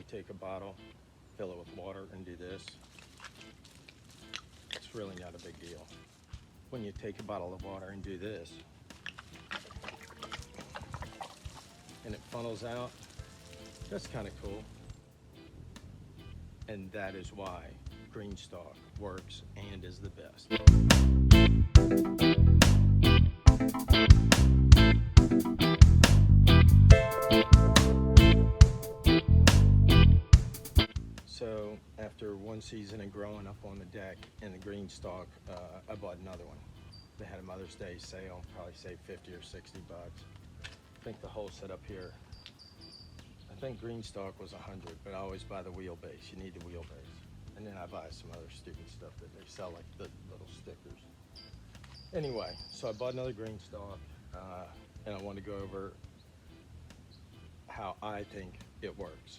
you take a bottle, fill it with water, and do this, it's really not a big deal. When you take a bottle of water and do this, and it funnels out, that's kind of cool. And that is why Greenstalk works and is the best. So after one season of growing up on the deck in the Greenstalk, I bought another one. They had a Mother's Day sale, probably saved 50 or 60 bucks. I think the whole setup here, I think Greenstalk was 100, but I always buy the wheelbase. You need the wheelbase. And then I buy some other stupid stuff that they sell, like the little stickers. Anyway, so I bought another Greenstalk, and I want to go over how I think it works.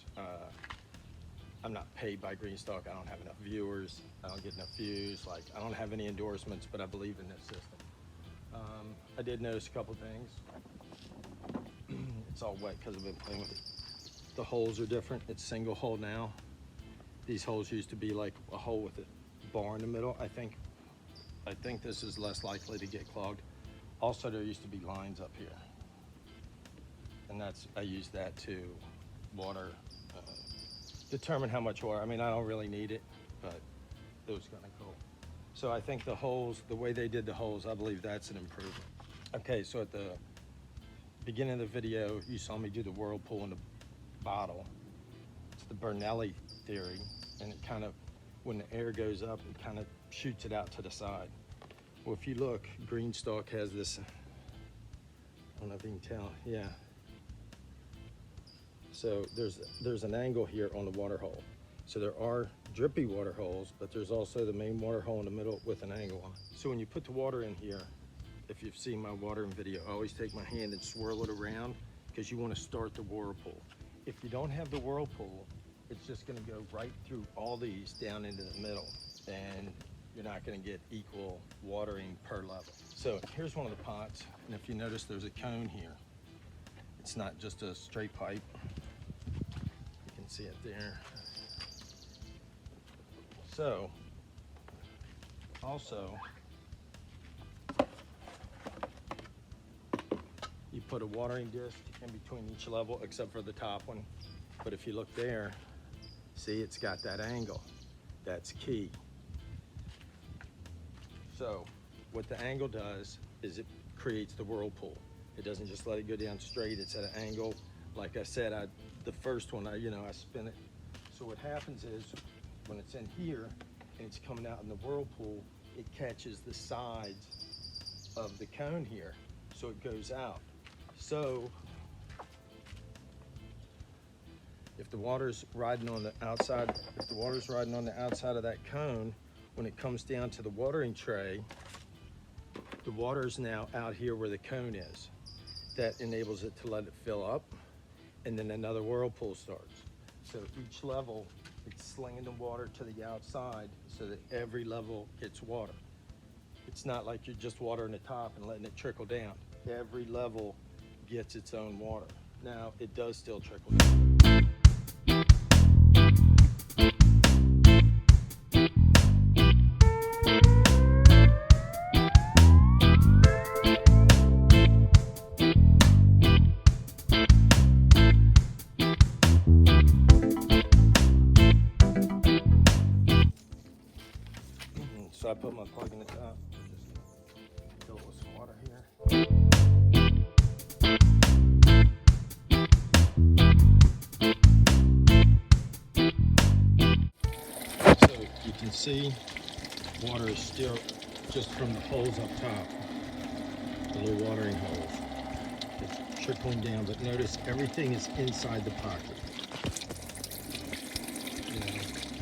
I'm not paid by Greenstalk. I don't have enough viewers. I don't get enough views. Like, I don't have any endorsements, but I believe in this system. I did notice a couple things. It's all wet because I've been playing with it. The holes are different. It's single hole now. These holes used to be like a hole with a bar in the middle. I think this is less likely to get clogged. Also, there used to be lines up here, and I use that to water, determine how much water. I mean, I don't really need it, but it was kind of cool. So I think the holes, the way they did the holes, I believe that's an improvement. Okay, so at the beginning of the video, you saw me do the whirlpool in the bottle. It's the Bernoulli theory, and it kind of, when the air goes up, it kind of shoots it out to the side. Well, if you look, Greenstalk has this, I don't know if you can tell, yeah. So there's an angle here on the water hole. So there are drippy water holes, but there's also the main water hole in the middle with an angle on it. So when you put the water in here, if you've seen my watering video, I always take my hand and swirl it around because you want to start the whirlpool. If you don't have the whirlpool, it's just going to go right through all these down into the middle, and you're not going to get equal watering per level. So here's one of the pots, and if you notice, there's a cone here. It's not just a straight pipe. You can see it there. So, also, you put a watering disc in between each level except for the top one. But if you look there, see, it's got that angle. That's key. So what the angle does is it creates the whirlpool. It doesn't just let it go down straight, it's at an angle. Like I said, the first one, I spin it. So what happens is when it's in here and it's coming out in the whirlpool, it catches the sides of the cone here. So it goes out. So if the water's riding on the outside, of that cone, when it comes down to the watering tray, the water's now out here where the cone is. That enables it to let it fill up, and then another whirlpool starts. So each level, it's slinging the water to the outside so that every level gets water. It's not like you're just watering the top and letting it trickle down. Every level gets its own water. Now, it does still trickle down. So I put my plug in the top, just fill it with some water here. So you can see water is still just from the holes up top, the little watering holes. It's trickling down, but notice everything is inside the pocket.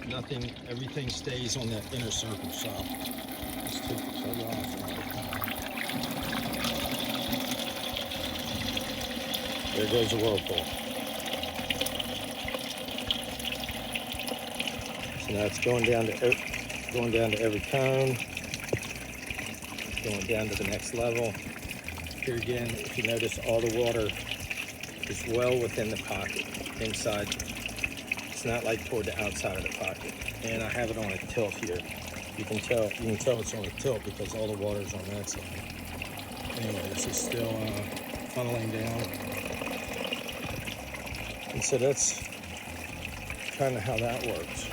Nothing, everything stays on that inner circle, so let's take the plug off. There goes the whirlpool. So now it's going down to every cone, going down to the next level. Here again, if you notice, all the water is well within the pocket, inside It's not like toward the outside of the pocket. And I have it on a tilt here. You can tell it's on a tilt because all the water's on that side. Anyway, this is still funneling down. And so that's kind of how that works.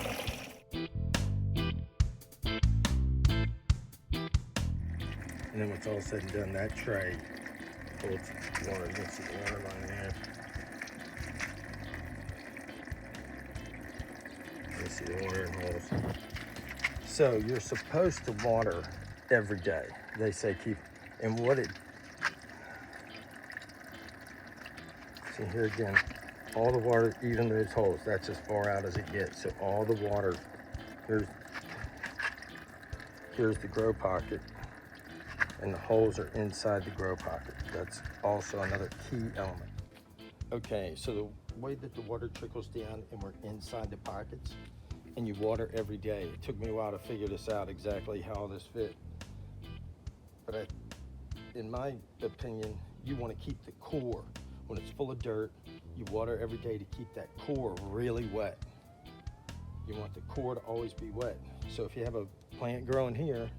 And then when it's all said and done, that tray holds water against the water line there. You see the water holes. So you're supposed to water every day. They say keep, and what it, see here again, all the water, even those holes, that's as far out as it gets. So all the water, here's the grow pocket, and the holes are inside the grow pocket. That's also another key element. Okay, so the way that the water trickles down and we're inside the pockets, and you water every day. It took me a while to figure this out, exactly how this fit. But in my opinion, you want to keep the core, when it's full of dirt, you water every day to keep that core really wet. You want the core to always be wet. So if you have a plant growing here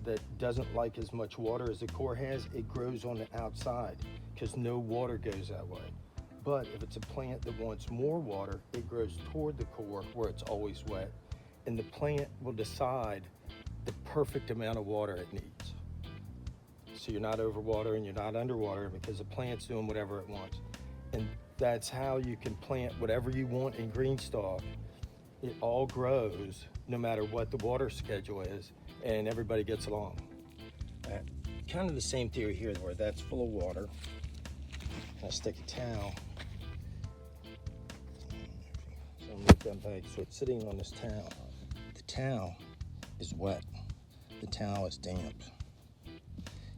that doesn't like as much water as the core has, it grows on the outside because no water goes that way. But if it's a plant that wants more water, it grows toward the core where it's always wet. And the plant will decide the perfect amount of water it needs. So you're not overwatering, you're not underwatering, because the plant's doing whatever it wants. And that's how you can plant whatever you want in Greenstalk. It all grows no matter what the water schedule is, and everybody gets along. Kind of the same theory here, where that's full of water. I stick a towel. So I'll move that back. So it's sitting on this towel. The towel is wet. The towel is damp.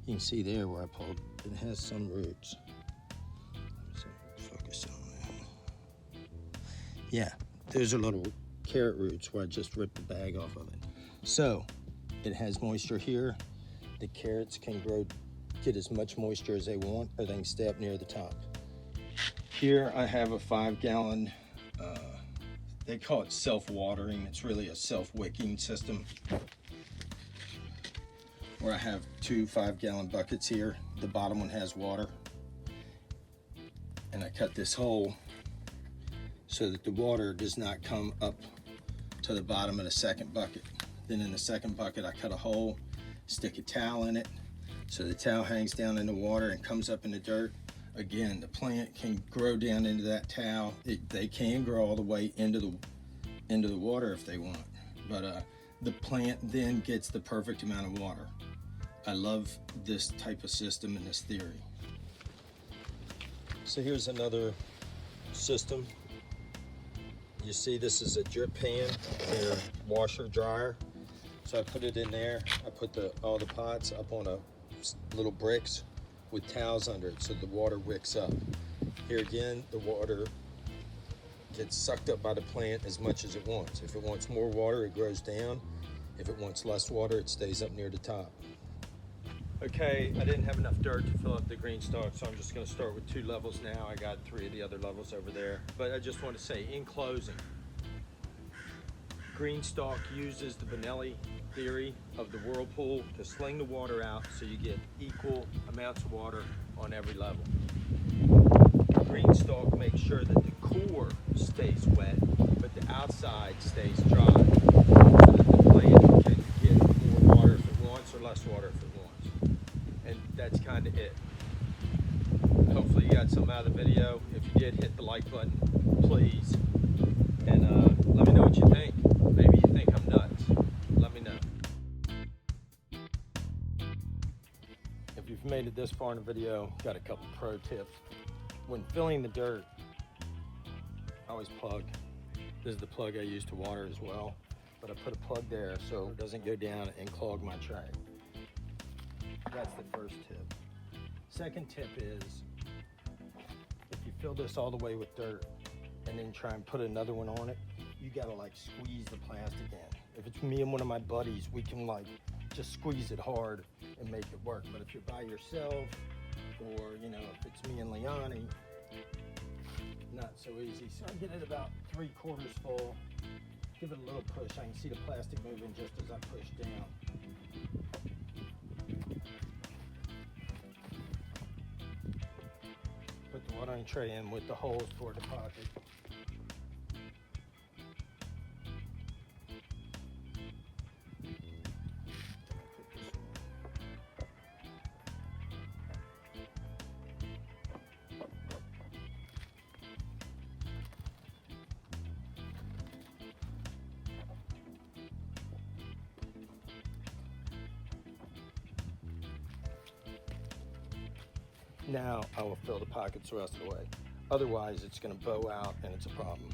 You can see there where I pulled, it has some roots. So focus on that. Yeah, those are little carrot roots where I just ripped the bag off of it. So it has moisture here. The carrots can grow, get as much moisture as they want, or they can stay up near the top. Here I have a 5-gallon, they call it self-watering. It's really a self-wicking system, where I have 2 5-gallon buckets here. The bottom one has water. And I cut this hole so that the water does not come up to the bottom of the second bucket. Then in the second bucket, I cut a hole, stick a towel in it, so the towel hangs down in the water and comes up in the dirt. Again, the plant can grow down into that towel. They can grow all the way into the water if they want, but the plant then gets the perfect amount of water. I love this type of system and this theory. So here's another system. You see this is a drip pan, their washer dryer. So I put it in there. I put all the pots up on little bricks with towels under it so the water wicks up. Here again, the water gets sucked up by the plant as much as it wants. If it wants more water, it grows down. If it wants less water, it stays up near the top. Okay, I didn't have enough dirt to fill up the Greenstalk, so I'm just going to start with 2 levels now. I got 3 of the other levels over there. But I just want to say, in closing, Greenstalk uses the Benelli theory of the whirlpool to sling the water out so you get equal amounts of water on every level. Greenstalk makes sure that the core stays wet, but the outside stays dry, so that the plant can get more water if it wants or less water if it wants. And that's kind of it. Hopefully you got something out of the video. If you did, hit the like button, please. And let me know what you think. Maybe you think I'm nuts. Let me know. If you've made it this far in the video, got a couple pro tips. When filling the dirt, I always plug. This is the plug I use to water as well, but I put a plug there so it doesn't go down and clog my tray. That's the first tip. Second tip is, if you fill this all the way with dirt and then try and put another one on it, you gotta like squeeze the plastic in. If it's me and one of my buddies, we can like just squeeze it hard and make it work. But if you're by yourself, or if it's me and Liani, not so easy. So I get it about 3/4 full. Give it a little push. I can see the plastic moving just as I push down. Put the watering tray in with the holes toward the pocket. Now I will fill the pockets the rest of the way. Otherwise, it's going to bow out and it's a problem.